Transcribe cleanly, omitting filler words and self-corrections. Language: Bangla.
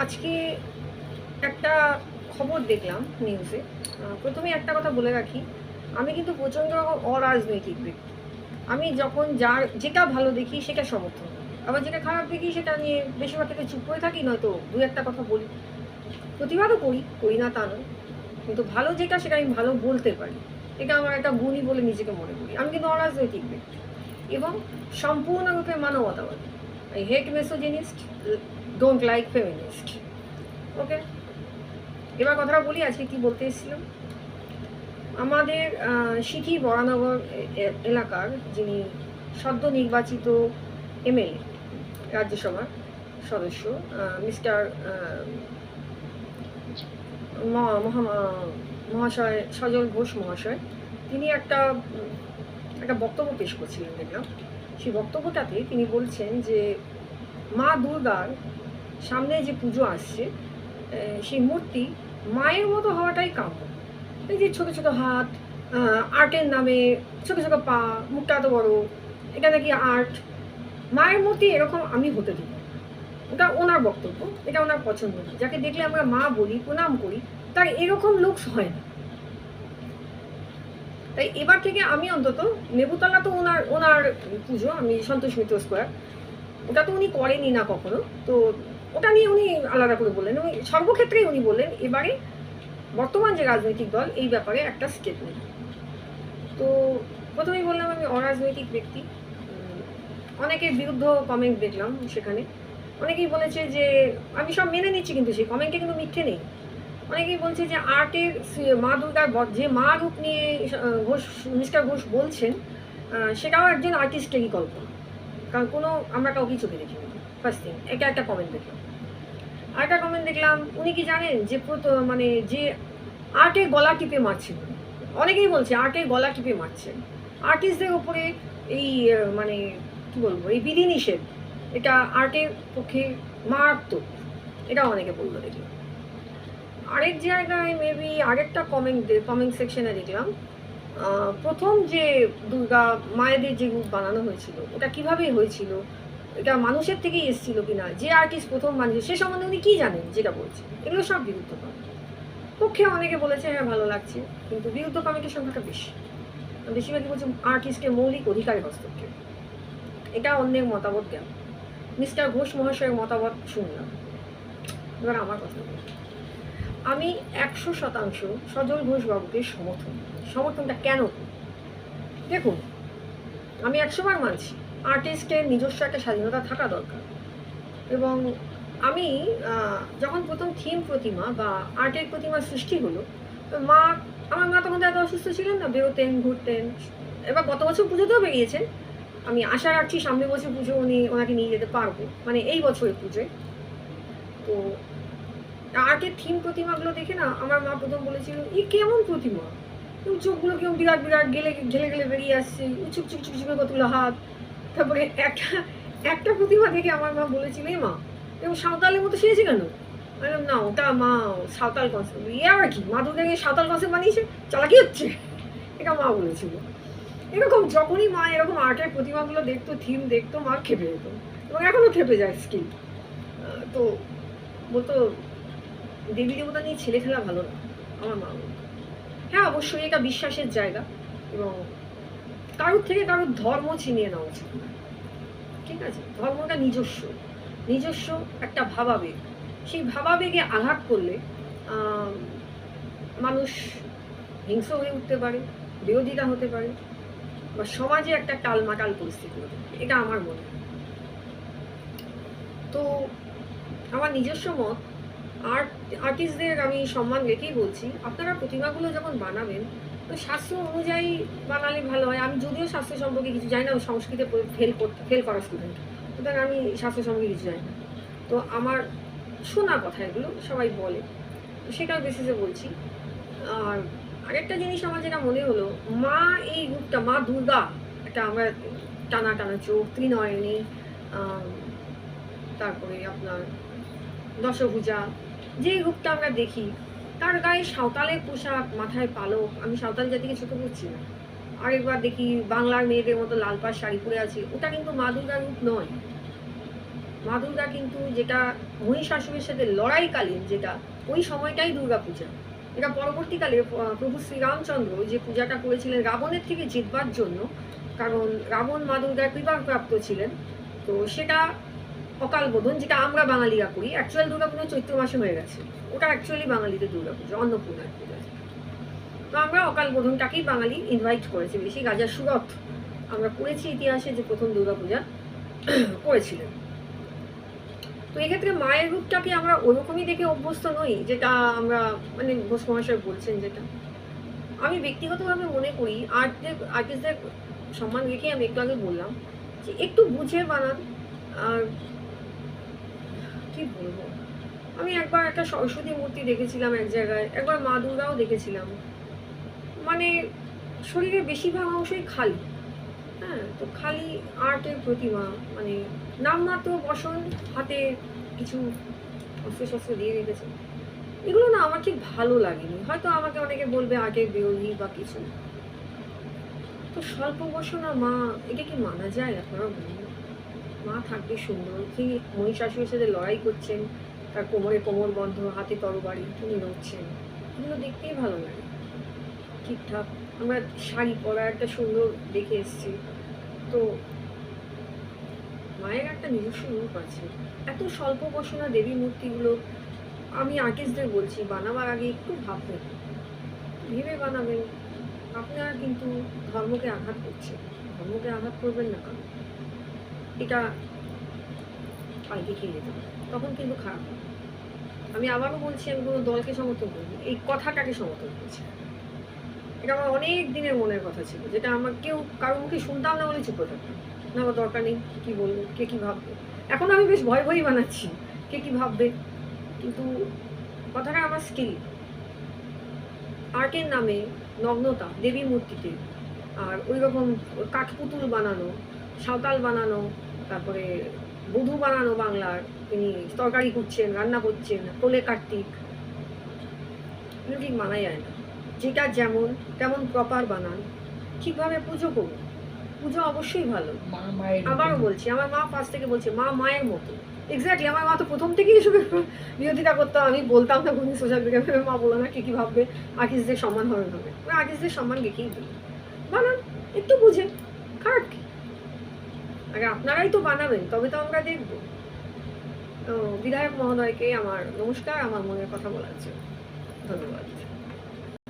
আজকে একটা খবর দেখলাম নিউজে। প্রথমেই একটা কথা বলে রাখি, আমি কিন্তু প্রচণ্ড অরাজনৈতিক ব্যক্তি। আমি যখন যার যেটা ভালো দেখি সেটা সমর্থন করি, আবার যেটা খারাপ দেখি সেটা নিয়ে বেশিরভাগ ক্ষেত্রে চুপ করে থাকি, নয়তো দু একটা কথা বলি। প্রতিবাদও করি না তা নয়, কিন্তু ভালো যেটা সেটা আমি ভালো বলতে পারি। এটা আমার একটা গুণই বলে নিজেকে মনে করি। আমি কিন্তু অরাজনৈতিক ব্যক্তি এবং সম্পূর্ণরূপে মানবতাবাদী। I hate misogynist, don't like feminist. Okay, এবার কথাটা বলি আজকে কি বলতে এসেছিলাম। আমাদের সিটি বরানগর এলাকার যিনি সদ্য নির্বাচিত এমএলএ, রাজ্যসভার সদস্য, মিস্টার মহাশয় সজল ঘোষ মহাশয়, তিনি একটা একটা বক্তব্য পেশ করছিলেন দেখলাম। সেই বক্তব্যটাতে তিনি বলছেন যে মা দুর্গার সামনে যে পুজো আসছে, সেই মূর্তি মায়ের মতো হওয়াটাই কাম্য। এই যে ছোটো ছোটো হাত, আর্টের নামে ছোটো ছোটো পা, মুখটা এত বড়, এটা নাকি আর্ট। মায়ের মূর্তি এরকম আমি হতে দেব। ওটা ওনার বক্তব্য, এটা ওনার পছন্দ না। যাকে দেখলে আমরা মা বলি, প্রণাম করি, তার এরকম লুকস হয় না। তাই এবার থেকে আমি অন্তত, নেবুতলা তো ওনার ওনার পুজো, আমি সন্তোষ মিত্র স্কোয়ার, ওটা তো উনি করেনি না কখনো, তো ওটা নিয়ে উনি আলাদা করে বললেন। উনি সর্বক্ষেত্রেই উনি বললেন এবারে বর্তমান যে রাজনৈতিক দল এই ব্যাপারে একটা স্টেটমেন্ট। তো প্রথমেই বললাম আমি অরাজনৈতিক ব্যক্তি। অনেকের বিরুদ্ধ কমেন্ট দেখলাম সেখানে। অনেকেই বলেছে যে, আমি সব মেনে নিচ্ছি কিন্তু সেই কমেন্টে কিন্তু মিথ্যে নেই। অনেকেই বলছে যে আর্টের মা দুর্গার যে মা রূপ নিয়ে ঘোষ, মিস্টার ঘোষ বলছেন, সেটাও একজন আর্টিস্টেরই কল্পনা, কারণ কোনো আমরা কাউকে চোখে দেখিনি। ফার্স্ট থিং, এটা একটা কমেন্ট দেখলাম। আরেকটা কমেন্ট দেখলাম, উনি কি জানেন যে মানে যে আর্টের গলা টিপে মারছেন, অনেকেই বলছে আর্টের গলা টিপে মারছেন আর্টিস্টদের উপরে। এই মানে কি বলবো, এই বিধিনিষেধ, এটা আর্টের পক্ষে মারাত্মক, এটা অনেকে বললো দেখলাম। আরেক জায়গায় মেবি আরেকটা কমেন্ট সেকশনে দেখলাম, প্রথম যে দুর্গা মায়েদের যে রূপ বানানো হয়েছিল ওটা কিভাবে হয়েছিল, এটা মানুষের থেকেই এসেছিল কিনা, যে আর্টিস্ট প্রথম বানিয়েছে সে সম্বন্ধে উনি কী জানেন, যেটা বলছে এগুলো সব বিরুদ্ধ কমেন্ট। পক্ষে অনেকে বলেছে হ্যাঁ ভালো লাগছে, কিন্তু বিরুদ্ধ কমেন্টের সংখ্যাটা বেশি। বেশিরভাগই বলছে আর্টিস্টের মৌলিক অধিকারের হস্তক্ষেপ। এটা অন্যের মতামত দেন। মিস্টার ঘোষ মহাশয়ের মতামত শুনলাম, এবার আমার কথা বলি। আমি 100% সজল ঘোষবাবুকে সমর্থনটা কেন করি? দেখুন, আমি 100বার মানছি আর্টিস্টের নিজস্ব একটা স্বাধীনতা থাকা দরকার। এবং আমি যখন প্রথম থিম প্রতিমা বা আর্টের প্রতিমা সৃষ্টি হলো, মা আমার মা তখন এত অসুস্থ ছিলেন না, বেরোতেন ঘুরতেন। এবার গত বছর পুজোতেও বেরিয়েছেন। আমি আশা রাখছি সামনে বছর পুজো ওনাকে নিয়ে যেতে পারবো, মানে এই বছরের পুজোয়। তো আর্টের থিম প্রতিমাগুলো দেখে না আমার মা প্রথম বলেছিল এই কেমন প্রতিমা, চোখগুলো কেমন বিরাট বিরাট গেলে ঘেলে গেলে বেরিয়ে আসছে, উচুক চুক চুক চুকে কতগুলো হাত। তারপরে একটা একটা প্রতিমা দেখে আমার মা বলেছিল এই মা এবং সাঁওতালের মতো শিখেছে কেন? বললাম না ওটা মা সাঁওতাল কনসেপ্ট। ইয়ে আবার কি, মা দুর্গাকে সাঁওতাল কনসেপ্ট বানিয়েছে, চালাকি হচ্ছে, এটা মা বলেছিল। এরকম যখনই মা এরকম আর্টের প্রতিমাগুলো দেখতো, থিম দেখতো, মা খেপে যেত এবং এখনও খেপে যায় স্কিল। তো বলতো দেবী দেবতা নিয়ে ছেলে খেলা ভালো না, আমার মা বলতো। হ্যাঁ অবশ্যই এটা বিশ্বাসের জায়গা এবং কারোর থেকে কারোর ধর্ম ছিনিয়ে নেওয়া উচিত না, ঠিক আছে? ধর্মটা নিজস্ব, নিজস্ব একটা ভাবাবেগ। সেই ভাবাবেগে আঘাত করলে মানুষ হিংস্র হয়ে উঠতে পারে, বিরোধিতা হতে পারে, বা সমাজে একটা টালমাটাল পরিস্থিতি হতে পারে, এটা আমার মনে হয়। তো আমার নিজস্ব মত, আর্টিস্টদের আমি সম্মান রেখেই বলছি, আপনারা প্রতিমাগুলো যখন বানাবেন তো শাস্ত্র অনুযায়ী বানালে ভালো হয়। আমি যদিও শাস্ত্র সম্পর্কে কিছু জানি না, সংস্কৃতে ফেল করা স্টুডেন্ট, সুতরাং আমি শাস্ত্র সম্পর্কে কিছু জানি না। তো আমার শোনা কথা এগুলো সবাই বলে, সেটার বেসিসে বলছি। আর আরেকটা জিনিস আমার যেটা মনে হলো, মা এই রূপটা, মা দুর্গা, একটা আমরা টানা টানা চোখ, ত্রিনয়নী, তারপরে আপনার দশভুজা, যে রূপটা আমরা দেখি, তার গায়ে সাঁওতালের পোশাক, মাথায় পালক। আমি সাঁওতাল জাতিকে ছোট করছি না। আরেকবার দেখি বাংলার মেয়েদের মতো লাল পাড় শাড়ি পরে আছে, ওটা কিন্তু মা দুর্গার রূপ নয়। মা দুর্গা কিন্তু যেটা মহিষাসুরের সাথে লড়াইকালীন যেটা ওই সময়টাই দুর্গা পূজা। এটা পরবর্তীকালে প্রভু শ্রীরামচন্দ্র যে পূজাটা করেছিলেন রাবণের থেকে জিতবার জন্য, কারণ রাবণ মা দুর্গার কৃপাপ্রাপ্ত ছিলেন, তো সেটা অকাল বোধন যেটা আমরা বাঙালিরা করি, অ্যাকচুয়াল দুর্গা পুজো চৈত্র মাসে হয়ে গেছে, ওটা অ্যাকচুয়ালি বাঙালিদের দুর্গা পুজো, অন্নপূর্ণার পূজা। তো আমরা অকাল বোধনটাকেই বাঙালি ইনভাইট করেছি বেশি। রাজা সুরথ আমরা পড়েছি ইতিহাসে যে প্রথম দুর্গা পূজা করেছিলেন। তো এক্ষেত্রে মায়ের রূপটাকে আমরা ওরকমই দেখে অভ্যস্ত নই, যেটা আমরা মানে ঘোষ মহাশয় বলছেন। যেটা আমি ব্যক্তিগতভাবে মনে করি আর্টিস্টদের সম্মান রেখে আমি একটু আগে বললাম যে একটু বুঝে বানান। আর কি বলবো, আমি একবার একটা সরস্বতী মূর্তি দেখেছিলাম এক জায়গায়, একবার মা দুর্গাও দেখেছিলাম, মানে শরীরের বেশিরভাগ অংশই খালি। হ্যাঁ, তো খালি আর্টের প্রতিমা, মানে নামমাত্র বসন, হাতে কিছু অস্ত্র শস্ত্র দিয়ে রেখেছে, এগুলো না আমার ঠিক ভালো লাগেনি। হয়তো আমাকে অনেকে বলবে আর্টের বিরোধী বা কিছু, তো স্বল্প বসনা মা, এটা কি মানা যায়? আপনারা বলুন। মা থাকবে সুন্দর, তিনি মহিষাসুরের সাথে লড়াই করছেন, তার কোমরে কোমর বন্ধ, হাতে তরবারি, তিনি নড়ছেন, এগুলো দেখতেই ভালো লাগে। ঠিকঠাক আমরা শাড়ি পরা একটা সুন্দর দেখে এসছি, তো মায়ের একটা নিজস্ব রূপ আছে। এত স্বল্প বসনা দেবী মূর্তিগুলো, আমি আর্টিস্টদের বলছি বানাবার আগে একটু ভাববেন, ভেবে বানাবেন। আপনারা কিন্তু ধর্মকে আঘাত করছেন, ধর্মকে আঘাত করবেন না, কারণ এটা পাল্টে খেয়ে যেতে পারে, তখন কিন্তু খারাপ হবে। আমি আবারও বলছি, আমি কোনো দলকে সমর্থন করিনি, এই কথাটাকে সমর্থন করছি। এটা আমার অনেক দিনের মনের কথা ছিল, যেটা আমার কেউ কারোর মুখে শুনতাম না বলে চুপ থাকতাম না, আমার দরকার নেই, কী বলবো, কে কী ভাববে। এখন আমি বেশ ভয় ভয়ই বানাচ্ছি, কে কী ভাববে, কিন্তু কথাটা আমার স্কিল। আর্টের নামে নগ্নতা দেবী মূর্তিতে, আর ওই রকম কাঠপুতুল বানানো, সাঁওতাল বানানো, তারপরে বধূ বানানো বাংলার, তিনি তরকারি করছেন, রান্না করছেন, কোলে কার্তিক, এগুলো ঠিক মানা যায় না। যেটা যেমন তেমন প্রপার বানান, ঠিকভাবে পুজো করুন। পুজো অবশ্যই ভালো। আবারও বলছি, আমার মা ফার্স্ট থেকে বলছে মা মায়ের মতো। এক্স্যাক্টলি, আমার মা তো প্রথম থেকেই এসবের বিরোধিতা করতাম, আমি বলতাম না কোনো সোশ্যাল মিডিয়া, মা বলো না কে কী ভাববে, আর্টিস্টদের সম্মান হরণ হবে। আর্টিস্টদের সম্মান রেখেই বলি বানান, একটু বুঝে, খারাপ কি? আগে আপনারাই তো বানাবেন, তবে তো আমরা দেখবো। বিধায়ক মহোদয়কে আমার নমস্কার, আমার মনের কথা বলার জন্য ধন্যবাদ।